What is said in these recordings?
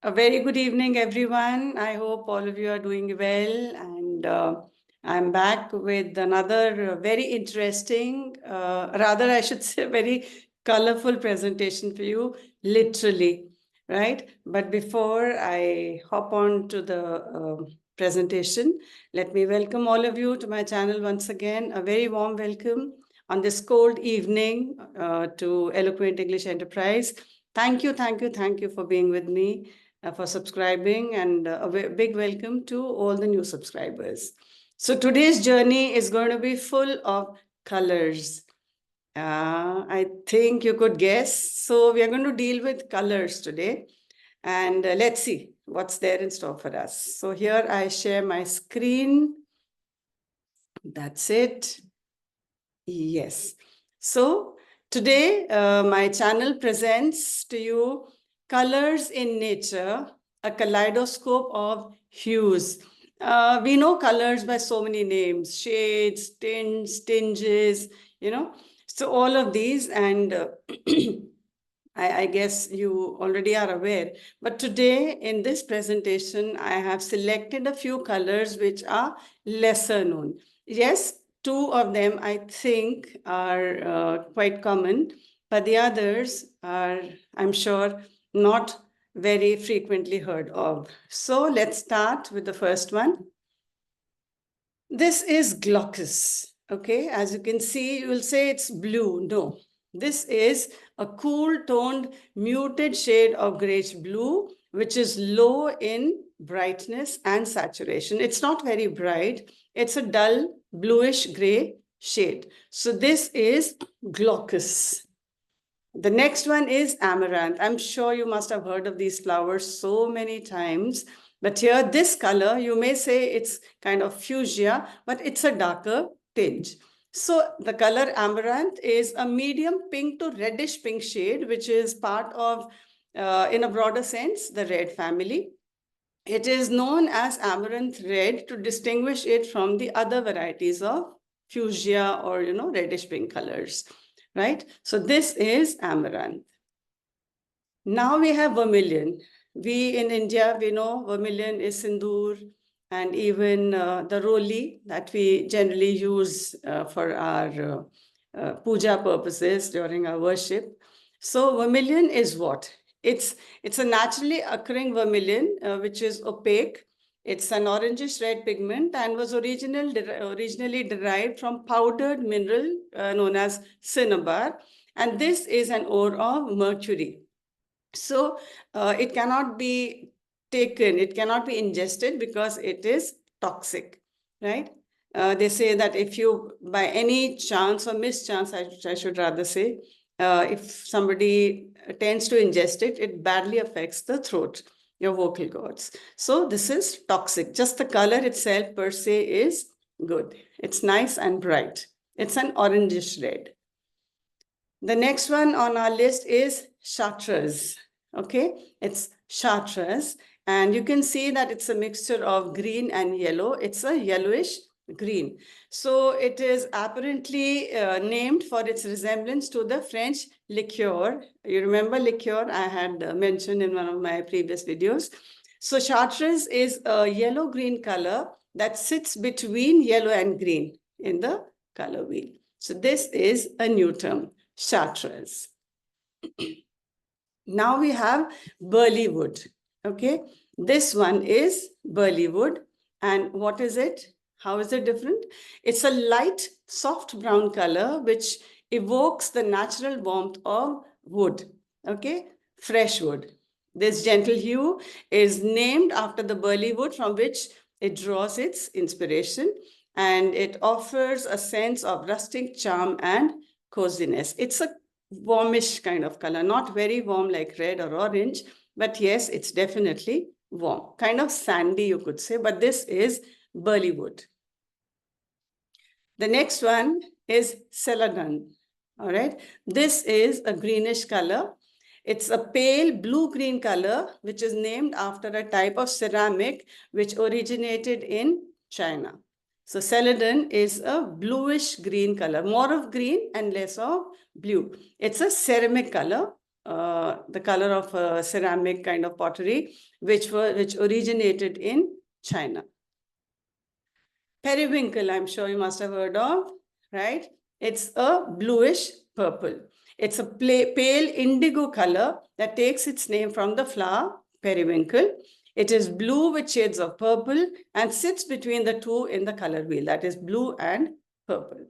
A very good evening, everyone. I hope all of you are doing well. And I'm back with another very interesting, rather, I should say, very colorful presentation for you, literally, right? But before I hop on to the presentation, let me welcome all of you to my channel once again. A very warm welcome on this cold evening to Eloquent English Enterprise. Thank you, thank you, thank you for being with me, for subscribing, and a big welcome to all the new subscribers. So today's journey is going to be full of colors. I think you could guess. So we are going to deal with colors today, and let's see what's there in store for us. So here I share my screen. That's it. Yes. So today my channel presents to you Colors in Nature, a kaleidoscope of hues. We know colors by so many names: shades, tints, tinges, So all of these, and I guess you already are aware. But today in this presentation, I have selected a few colors which are lesser known. Yes, two of them I think are quite common, but the others are, I'm sure, not very frequently heard of. So let's start with the first one. This is glaucus. Okay, as you can see, you will say it's blue. No, this is a cool toned muted shade of grayish blue, which is low in brightness and saturation. It's not very bright. It's a dull bluish gray shade. So this is glaucus. The next one is amaranth. I'm sure you must have heard of these flowers so many times. But here, this color, you may say it's kind of fuchsia, but it's a darker tinge. So the color amaranth is a medium pink to reddish pink shade, which is part of, in a broader sense, the red family. It is known as amaranth red to distinguish it from the other varieties of fuchsia or, reddish pink colors, right? So this is amaranth. Now we have vermilion. We in India, we know vermilion is sindoor, and even the roli that we generally use for our puja purposes during our worship. So vermilion is what? It's a naturally occurring vermilion, which is opaque. It's an orangish red pigment and was originally derived from powdered mineral known as cinnabar. And this is an ore of mercury. So it cannot be taken, it cannot be ingested because it is toxic, right? They say that if you, by any chance or mischance, I should rather say, if somebody tends to ingest it, it badly affects the throat, your vocal cords. So this is toxic. Just the color itself per se is good. It's nice and bright. It's an orangish red. The next one on our list is chartreuse. Okay, it's chartreuse. And you can see that it's a mixture of green and yellow. It's a yellowish green. So it is apparently named for its resemblance to the French liqueur. You remember liqueur I had mentioned in one of my previous videos. So chartreuse is a yellow-green color that sits between yellow and green in the color wheel. So this is a new term, chartreuse. Now we have burley wood. Okay, this one is burley wood. And what is it? How is it different? It's a light, soft brown color which evokes the natural warmth of wood. Okay, fresh wood. This gentle hue is named after the burley wood from which it draws its inspiration, and it offers a sense of rustic charm and coziness. It's a warmish kind of color, not very warm like red or orange, but yes, it's definitely warm, kind of sandy, you could say, but this is burley wood. The next one is celadon. All right, this is a greenish color. It's a pale blue-green color, which is named after a type of ceramic which originated in China. So celadon is a bluish green color, more of green and less of blue. It's a ceramic color, the color of ceramic kind of pottery, which originated in China. Periwinkle, I'm sure you must have heard of, right? It's a bluish purple. It's a pale indigo color that takes its name from the flower periwinkle. It is blue with shades of purple and sits between the two in the color wheel, that is blue and purple.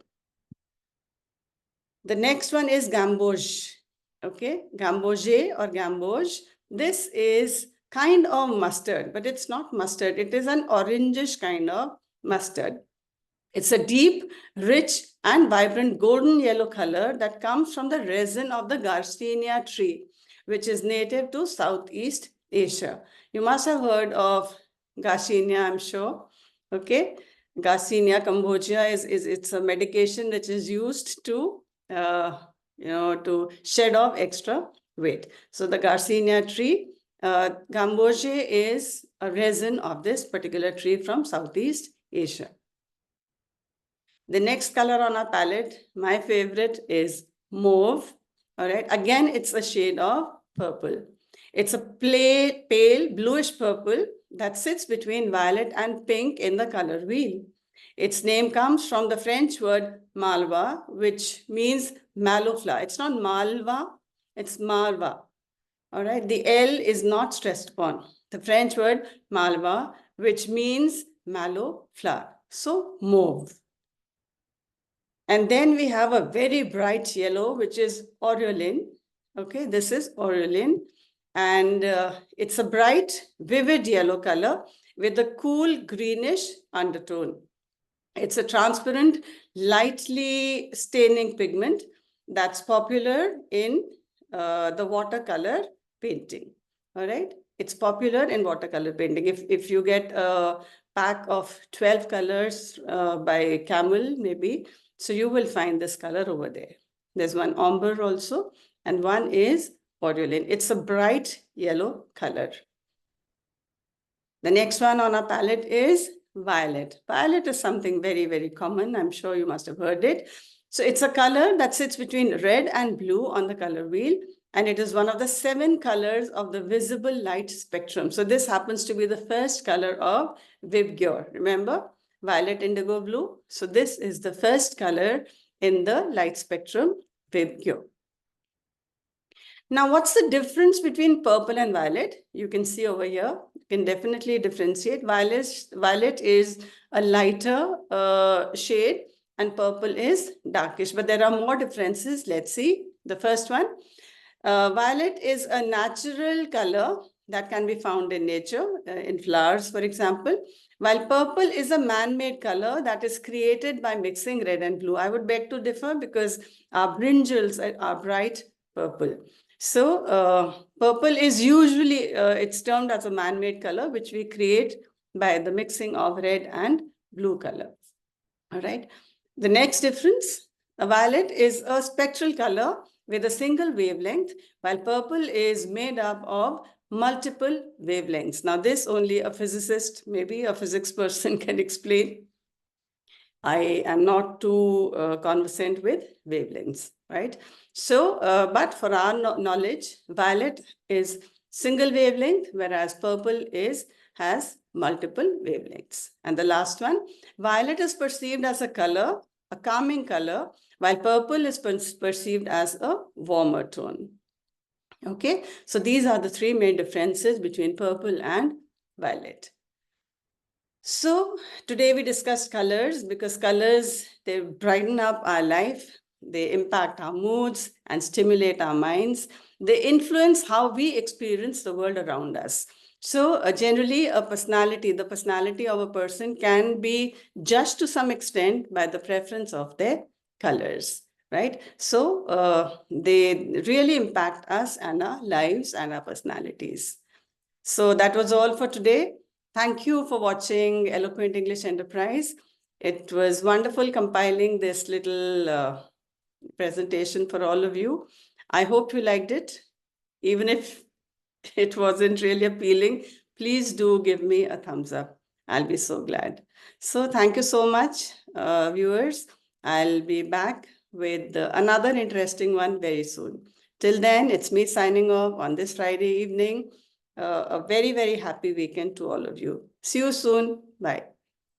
The next one is gamboge. Okay, gamboge or gamboge. This is kind of mustard, but it's not mustard. It is an orangish kind of mustard. It's a deep, rich, and vibrant golden yellow color that comes from the resin of the Garcinia tree, which is native to Southeast Asia. You must have heard of Garcinia, I'm sure. Okay, Garcinia cambogia it's a medication which is used to to shed off extra weight. So the Garcinia tree, gamboge is a resin of this particular tree from Southeast Asia. The next color on our palette, my favorite, is mauve. All right, again, it's a shade of purple. It's a pale bluish purple that sits between violet and pink in the color wheel. Its name comes from the French word malva, which means mallow flower. It's not malva, it's malva. All right, the L is not stressed upon. The French word malva, which means mallow flower. So mauve. And then we have a very bright yellow, which is aureolin. Okay, this is aureolin. And it's a bright, vivid yellow color with a cool greenish undertone. It's a transparent, lightly staining pigment that's popular in the watercolor painting. All right, it's popular in watercolor painting. If you get a pack of 12 colors by Camel, maybe, so you will find this color over there. There's one ombre also, and one is aureolin. It's a bright yellow color. The next one on our palette is violet. Violet is something very, very common. I'm sure you must have heard it. So it's a color that sits between red and blue on the color wheel, and it is one of the 7 colors of the visible light spectrum. So this happens to be the first color of Vibgyor. Remember? Violet, indigo, blue. So this is the first color in the light spectrum, Vibgyor. Now, what's the difference between purple and violet? You can see over here, you can definitely differentiate. Violet is a lighter shade and purple is darkish, but there are more differences. Let's see. The first one, violet is a natural color that can be found in nature, in flowers, for example, while purple is a man-made color that is created by mixing red and blue. I would beg to differ because our brinjals are bright purple. So purple is usually, it's termed as a man-made color, which we create by the mixing of red and blue color. All right. The next difference, a violet is a spectral color with a single wavelength, while purple is made up of multiple wavelengths. Now, this only a physicist, maybe a physics person can explain. I am not too conversant with wavelengths, right? So, but for our knowledge, violet is single wavelength, whereas purple has multiple wavelengths. And the last one, violet is perceived as a color, a calming color, while purple is perceived as a warmer tone. Okay, so these are the 3 main differences between purple and violet. So today we discussed colors because colors, they brighten up our life, they impact our moods and stimulate our minds. They influence how we experience the world around us. So generally the personality of a person can be judged to some extent by the preference of their colors, right? So they really impact us and our lives and our personalities. So that was all for today. Thank you for watching Eloquent English Enterprise. It was wonderful compiling this little presentation for all of you. I hope you liked it. Even if it wasn't really appealing, please do give me a thumbs up. I'll be so glad. So thank you so much, viewers. I'll be back with another interesting one very soon. Till then, it's me signing off on this Friday evening. A very, very happy weekend to all of you. See you soon. Bye.